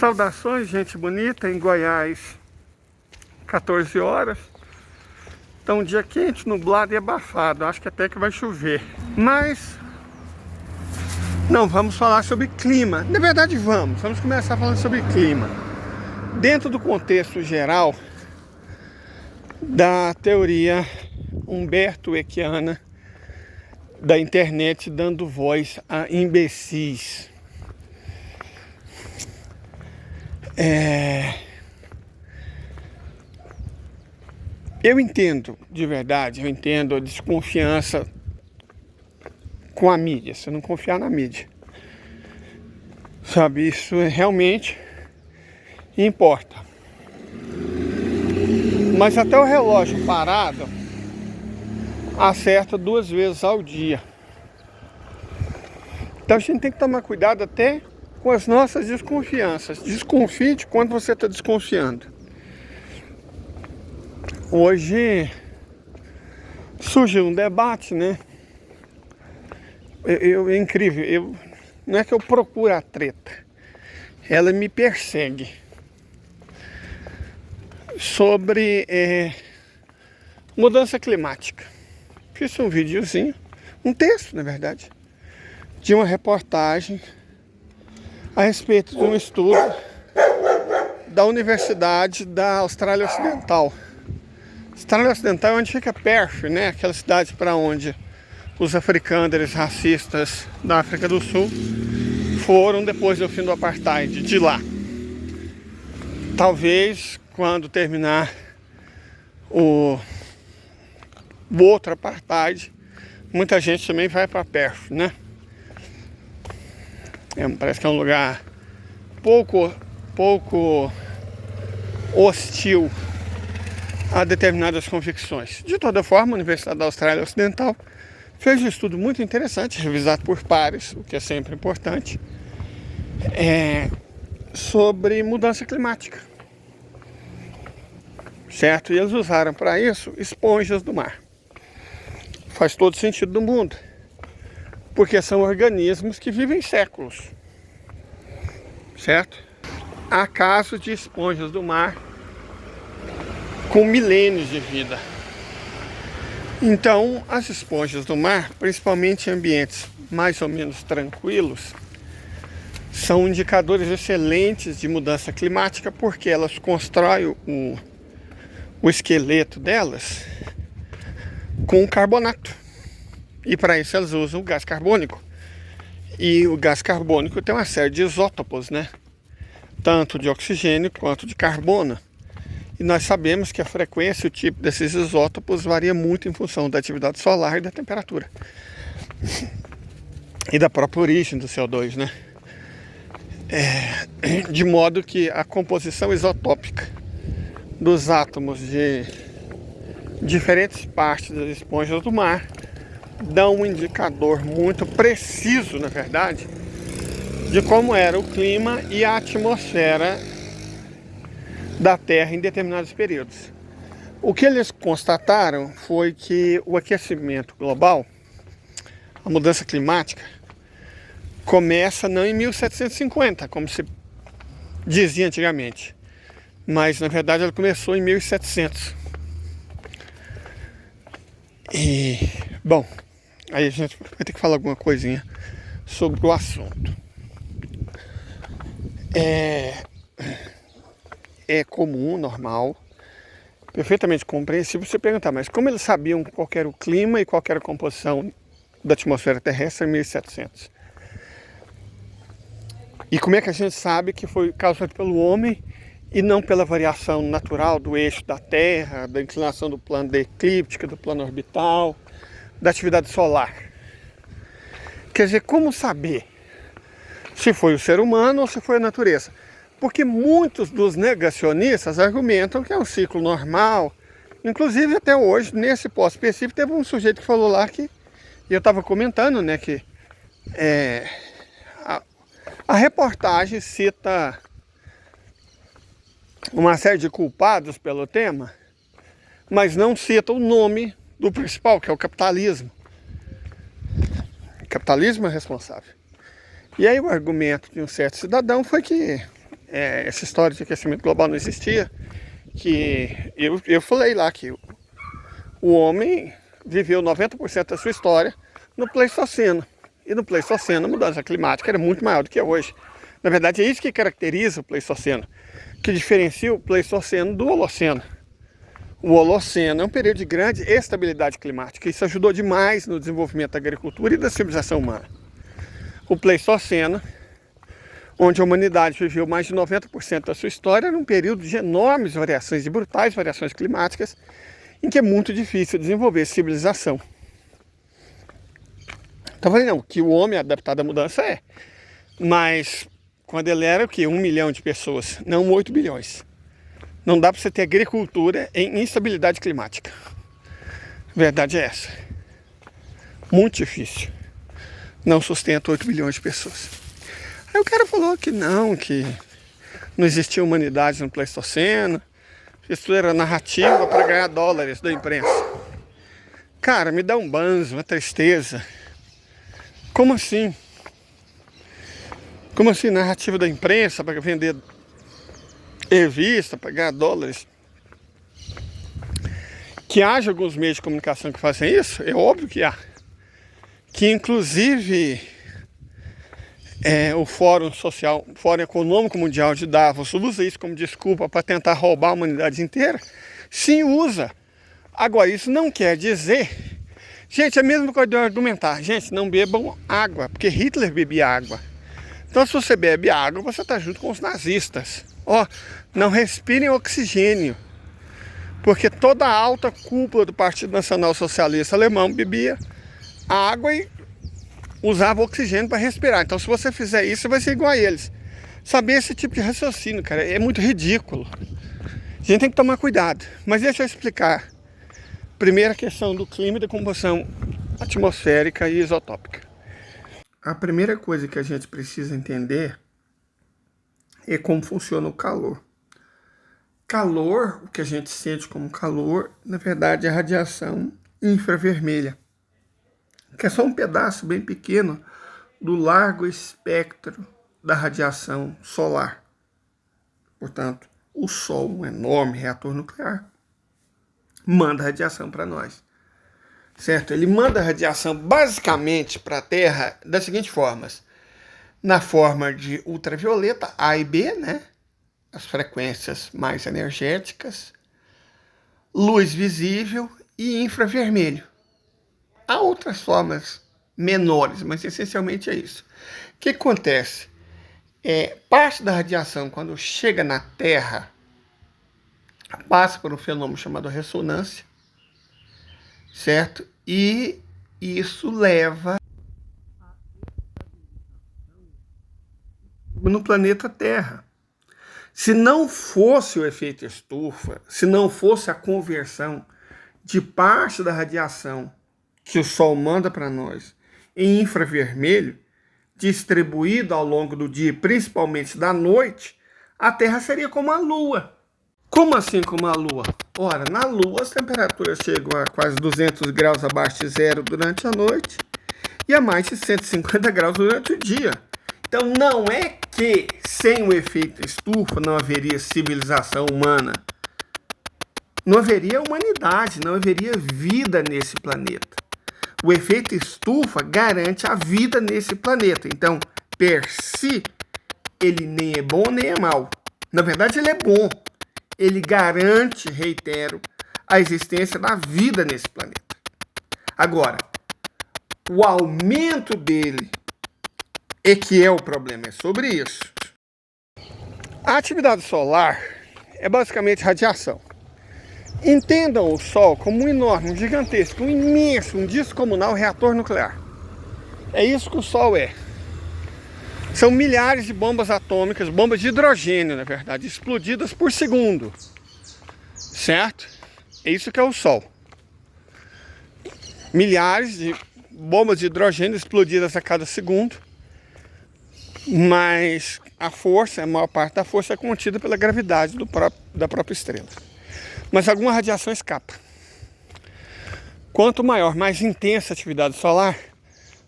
Saudações, gente bonita, em Goiás, 14 horas. Então, um dia quente, nublado e abafado. Acho que até que vai chover. Mas não vamos falar sobre clima. Na verdade, vamos começar falando sobre clima. Dentro do contexto geral da teoria Humberto Equiana da internet, dando voz a imbecis. Eu entendo, de verdade, eu entendo a desconfiança com a mídia, se não confiar na mídia. Sabe, isso realmente importa. Mas até o relógio parado acerta 2 vezes ao dia. Então a gente tem que tomar cuidado até com as nossas desconfianças. Desconfie de quando você está desconfiando. Hoje surgiu um debate, né? É incrível. Não é que eu procuro a treta, ela me persegue. Sobre mudança climática. Fiz um videozinho, um texto, na verdade, de uma reportagem a respeito de um estudo da Universidade da Austrália Ocidental. Austrália Ocidental é onde fica Perth, né? Aquela cidade para onde os africâneres racistas da África do Sul foram depois do fim do apartheid, de lá. Talvez quando terminar o outro apartheid, muita gente também vai para Perth, né? Parece que é um lugar pouco hostil a determinadas convicções. De toda forma, a Universidade da Austrália Ocidental fez um estudo muito interessante, revisado por pares, o que é sempre importante, sobre mudança climática. Certo? E eles usaram para isso esponjas do mar. Faz todo sentido do mundo, porque são organismos que vivem séculos. Certo? Há casos de esponjas do mar com milênios de vida. Então, as esponjas do mar, principalmente em ambientes mais ou menos tranquilos, são indicadores excelentes de mudança climática, porque elas constroem o esqueleto delas com carbonato. E para isso elas usam o gás carbônico. E o gás carbônico tem uma série de isótopos, né? Tanto de oxigênio quanto de carbono. E nós sabemos que a frequência e o tipo desses isótopos varia muito em função da atividade solar e da temperatura. E da própria origem do CO2, né? De modo que a composição isotópica dos átomos de diferentes partes das esponjas do mar dá um indicador muito preciso, na verdade, de como era o clima e a atmosfera da Terra em determinados períodos. O que eles constataram foi que o aquecimento global, a mudança climática, começa não em 1750, como se dizia antigamente, mas na verdade ela começou em 1700. E, bom, aí a gente vai ter que falar alguma coisinha sobre o assunto. É comum, normal, perfeitamente compreensível você perguntar, mas como eles sabiam qual era o clima e qual era a composição da atmosfera terrestre em 1700? E como é que a gente sabe que foi causado pelo homem e não pela variação natural do eixo da Terra, da inclinação do plano da eclíptica, do plano orbital, da atividade solar? Quer dizer, como saber se foi o ser humano ou se foi a natureza? Porque muitos dos negacionistas argumentam que é um ciclo normal. Inclusive até hoje, nesse post específico, teve um sujeito que falou lá que, e eu estava comentando, né, que a reportagem cita uma série de culpados pelo tema, mas não cita o nome do principal, que é o capitalismo. O capitalismo é responsável. E aí o argumento de um certo cidadão foi que essa história de aquecimento global não existia, que eu falei lá que o homem viveu 90% da sua história no Pleistoceno. E no Pleistoceno a mudança climática era muito maior do que é hoje. Na verdade é isso que caracteriza o Pleistoceno, que diferencia o Pleistoceno do Holoceno. O Holoceno é um período de grande estabilidade climática. Isso ajudou demais no desenvolvimento da agricultura e da civilização humana. O Pleistoceno, onde a humanidade viveu mais de 90% da sua história, era um período de enormes variações, de brutais variações climáticas, em que é muito difícil desenvolver civilização. Então, falei, não, que o homem adaptado à mudança mas quando ele era o quê? 1 milhão de pessoas, não 8 bilhões. Não dá para você ter agricultura em instabilidade climática. A verdade é essa. Muito difícil. Não sustenta 8 bilhões de pessoas. Aí o cara falou que não existia humanidade no Pleistoceno. Isso era narrativa para ganhar dólares da imprensa. Cara, me dá um banzo, uma tristeza. Como assim? Como assim, narrativa da imprensa para vender revista, para ganhar dólares? Que haja alguns meios de comunicação que fazem isso, é óbvio que há. Que inclusive o Fórum Social, Fórum Econômico Mundial de Davos usa isso como desculpa para tentar roubar a humanidade inteira. Sim, usa. Agora, isso não quer dizer... Gente, é a mesma coisa de eu argumentar. Gente, não bebam água, porque Hitler bebia água. Então, se você bebe água, você está junto com os nazistas. Ó, não respirem oxigênio. Porque toda a alta cúpula do Partido Nacional Socialista Alemão bebia água e usava oxigênio para respirar. Então, se você fizer isso, você vai ser igual a eles. Saber esse tipo de raciocínio, cara, é muito ridículo. A gente tem que tomar cuidado. Mas deixa eu explicar. Primeira questão do clima e da combustão atmosférica e isotópica. A primeira coisa que a gente precisa entender é como funciona o calor. Calor, o que a gente sente como calor, na verdade é a radiação infravermelha, que é só um pedaço bem pequeno do largo espectro da radiação solar. Portanto, o Sol, um enorme reator nuclear, manda radiação para nós, certo? Ele manda radiação basicamente para a Terra das seguintes formas: na forma de ultravioleta A e B, né? As frequências mais energéticas, luz visível e infravermelho. Há outras formas menores, mas essencialmente é isso. O que acontece? Parte da radiação, quando chega na Terra, passa por um fenômeno chamado ressonância, certo? E isso leva no planeta Terra. Se não fosse o efeito estufa, se não fosse a conversão de parte da radiação que o Sol manda para nós em infravermelho, distribuído ao longo do dia, principalmente da noite, a Terra seria como a Lua. Como assim como a Lua? Ora, na Lua as temperaturas chegam a quase 200 graus abaixo de zero durante a noite e a mais de 150 graus durante o dia. Então não é que sem o efeito estufa não haveria civilização humana. Não haveria humanidade, não haveria vida nesse planeta. O efeito estufa garante a vida nesse planeta. Então, per si, ele nem é bom nem é mau. Na verdade, ele é bom. Ele garante, reitero, a existência da vida nesse planeta. Agora, o aumento dele é que é o problema, é sobre isso. A atividade solar é basicamente radiação. Entendam o Sol como um enorme, um gigantesco, um imenso, um descomunal reator nuclear. É isso que o Sol é. São milhares de bombas atômicas, bombas de hidrogênio, na verdade, explodidas por segundo. Certo? É isso que é o Sol. Milhares de bombas de hidrogênio explodidas a cada segundo. Mas a maior parte da força é contida pela gravidade da própria estrela. Mas alguma radiação escapa. Quanto maior, mais intensa a atividade solar,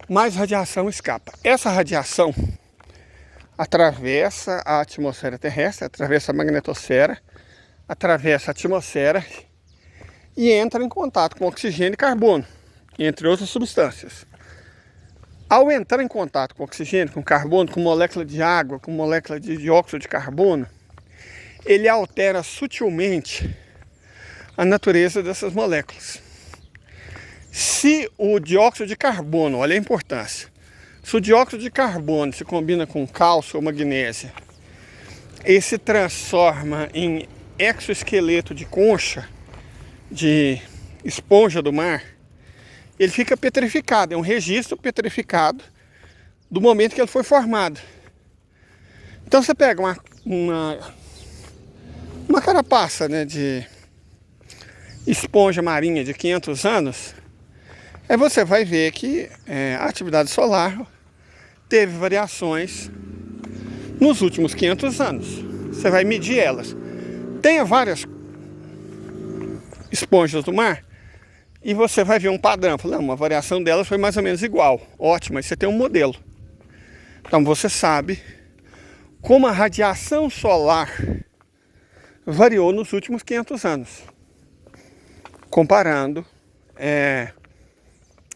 mais radiação escapa. Essa radiação, atravessa a atmosfera terrestre, atravessa a magnetosfera, atravessa a atmosfera e entra em contato com oxigênio e carbono, entre outras substâncias. Ao entrar em contato com oxigênio, com carbono, com molécula de água, com molécula de dióxido de carbono, ele altera sutilmente a natureza dessas moléculas. Se o dióxido de carbono, olha a importância, se o dióxido de carbono se combina com cálcio ou magnésio e se transforma em exoesqueleto de concha, de esponja do mar, ele fica petrificado, é um registro petrificado do momento que ele foi formado. Então você pega uma carapaça, né, de esponja marinha de 500 anos, aí você vai ver que a atividade solar teve variações nos últimos 500 anos. Você vai medir elas. Tem várias esponjas do mar e você vai ver um padrão. Não, uma variação delas foi mais ou menos igual. Ótimo, aí você tem um modelo. Então você sabe como a radiação solar variou nos últimos 500 anos. Comparando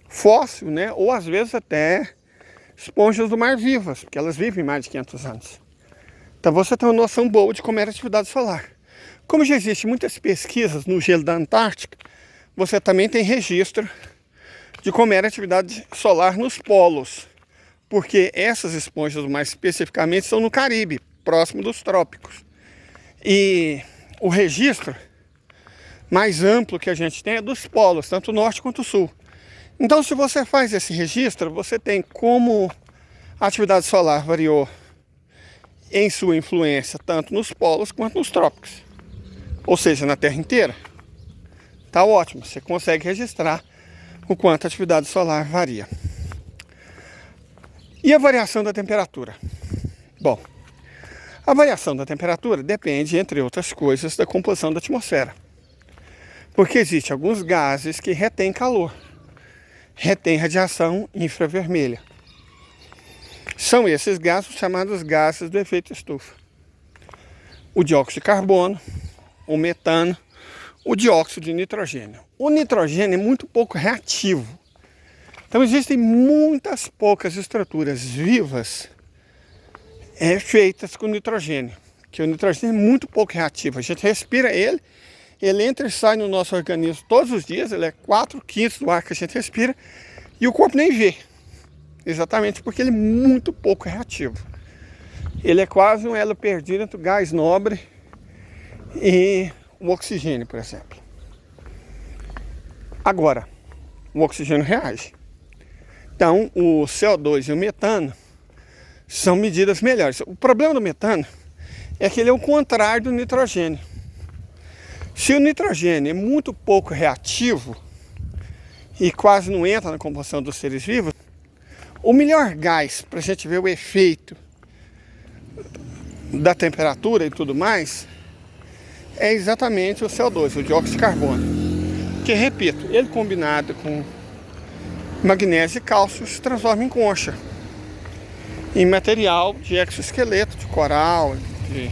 fóssil, né? Ou às vezes até esponjas do mar vivas, porque elas vivem mais de 500 anos. Então você tem uma noção boa de como era a atividade solar. Como já existem muitas pesquisas no gelo da Antártica, você também tem registro de como era a atividade solar nos polos, porque essas esponjas mais especificamente são no Caribe, próximo dos trópicos. E o registro mais amplo que a gente tem é dos polos, tanto o norte quanto o sul. Então, se você faz esse registro, você tem como a atividade solar variou em sua influência tanto nos polos quanto nos trópicos, ou seja, na Terra inteira. Tá ótimo, você consegue registrar o quanto a atividade solar varia. E a variação da temperatura? Bom, a variação da temperatura depende, entre outras coisas, da composição da atmosfera. Porque existem alguns gases que retêm calor, retêm radiação infravermelha. São esses gases chamados gases do efeito estufa. O dióxido de carbono, o metano, o dióxido de nitrogênio. O nitrogênio é muito pouco reativo. Então existem muitas poucas estruturas vivas feitas com nitrogênio. Que o nitrogênio é muito pouco reativo. A gente respira ele entra e sai no nosso organismo todos os dias, ele é 4/5 do ar que a gente respira, e o corpo nem vê. Exatamente porque ele é muito pouco reativo. Ele é quase um elo perdido entre o gás nobre e o oxigênio, por exemplo. Agora, o oxigênio reage. Então, o CO2 e o metano são medidas melhores. O problema do metano é que ele é o contrário do nitrogênio. Se o nitrogênio é muito pouco reativo e quase não entra na composição dos seres vivos, o melhor gás para a gente ver o efeito da temperatura e tudo mais é exatamente o CO2, o dióxido de carbono. Que, repito, ele combinado com magnésio e cálcio se transforma em concha, em material de exoesqueleto, de coral, de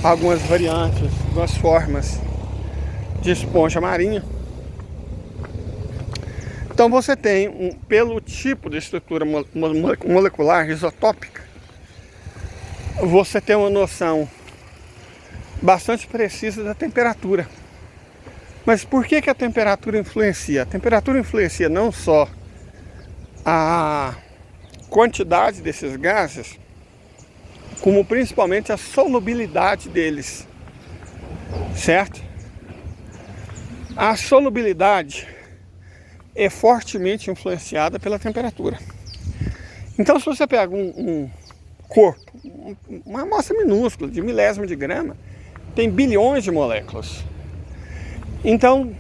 algumas variantes, algumas formas de esponja marinha. Então você tem, pelo tipo de estrutura molecular isotópica, você tem uma noção bastante precisa da temperatura. Mas por que a temperatura influencia? A temperatura influencia não só a quantidade desses gases, como principalmente a solubilidade deles, certo? A solubilidade é fortemente influenciada pela temperatura. Então, se você pega um corpo, uma amostra minúscula, de milésimo de grama, tem bilhões de moléculas. Então,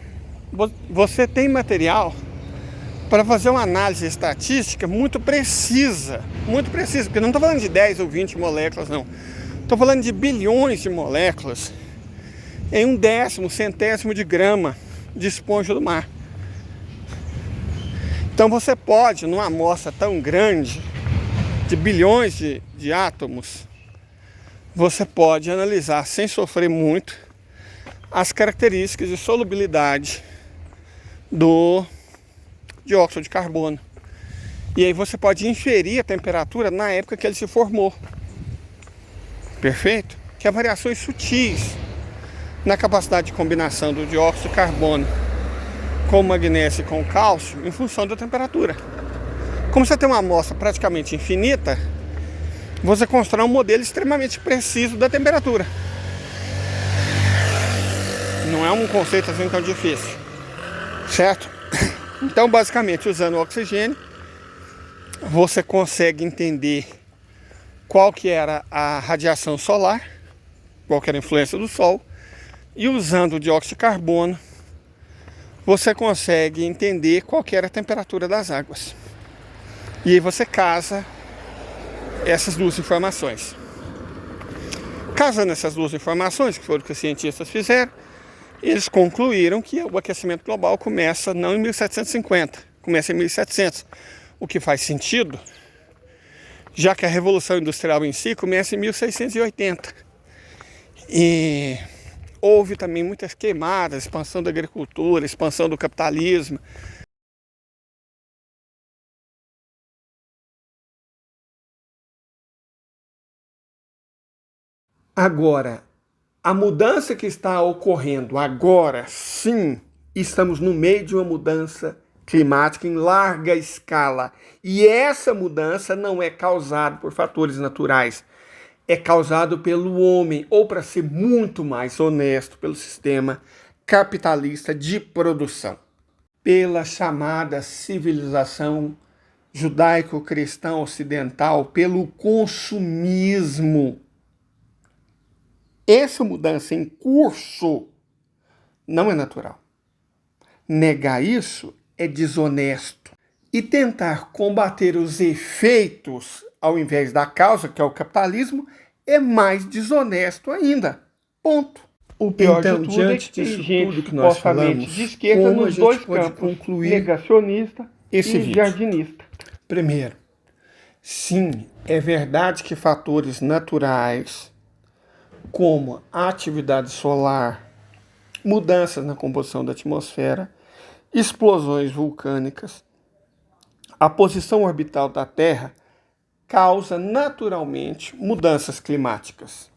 você tem material para fazer uma análise estatística muito precisa, porque não estou falando de 10 ou 20 moléculas, não. Estou falando de bilhões de moléculas em 1/10, 1/100 de grama de esponja do mar. Então você pode, numa amostra tão grande, de bilhões de átomos, você pode analisar sem sofrer muito as características de solubilidade do dióxido de carbono. E aí você pode inferir a temperatura na época que ele se formou. Perfeito? Que há variações sutis na capacidade de combinação do dióxido de carbono com o magnésio e com o cálcio em função da temperatura. Como você tem uma amostra praticamente infinita, você constrói um modelo extremamente preciso da temperatura. Não é um conceito assim tão difícil, certo? Então, basicamente, usando o oxigênio, você consegue entender qual que era a radiação solar, qual que era a influência do Sol, e usando o dióxido de carbono, você consegue entender qual que era a temperatura das águas. E aí você casa essas duas informações. Casando essas duas informações, que foram o que os cientistas fizeram, eles concluíram que o aquecimento global começa não em 1750, começa em 1700. O que faz sentido, já que a Revolução Industrial em si começa em 1680. E houve também muitas queimadas, expansão da agricultura, expansão do capitalismo. Agora, a mudança que está ocorrendo agora, sim, estamos no meio de uma mudança climática em larga escala. E essa mudança não é causada por fatores naturais, é causado pelo homem, ou, para ser muito mais honesto, pelo sistema capitalista de produção, pela chamada civilização judaico-cristã ocidental, pelo consumismo. Essa mudança em curso não é natural. Negar isso é desonesto. E tentar combater os efeitos ao invés da causa, que é o capitalismo, é mais desonesto ainda. Ponto. O pior Então, de tudo diante é que disso tem gente tudo que nós falamos, de esquerda como a nos gente dois pode campos, concluir negacionista esse e vídeo? jardinista. Primeiro, sim, é verdade que fatores naturais, como a atividade solar, mudanças na composição da atmosfera, explosões vulcânicas, a posição orbital da Terra, causa naturalmente mudanças climáticas.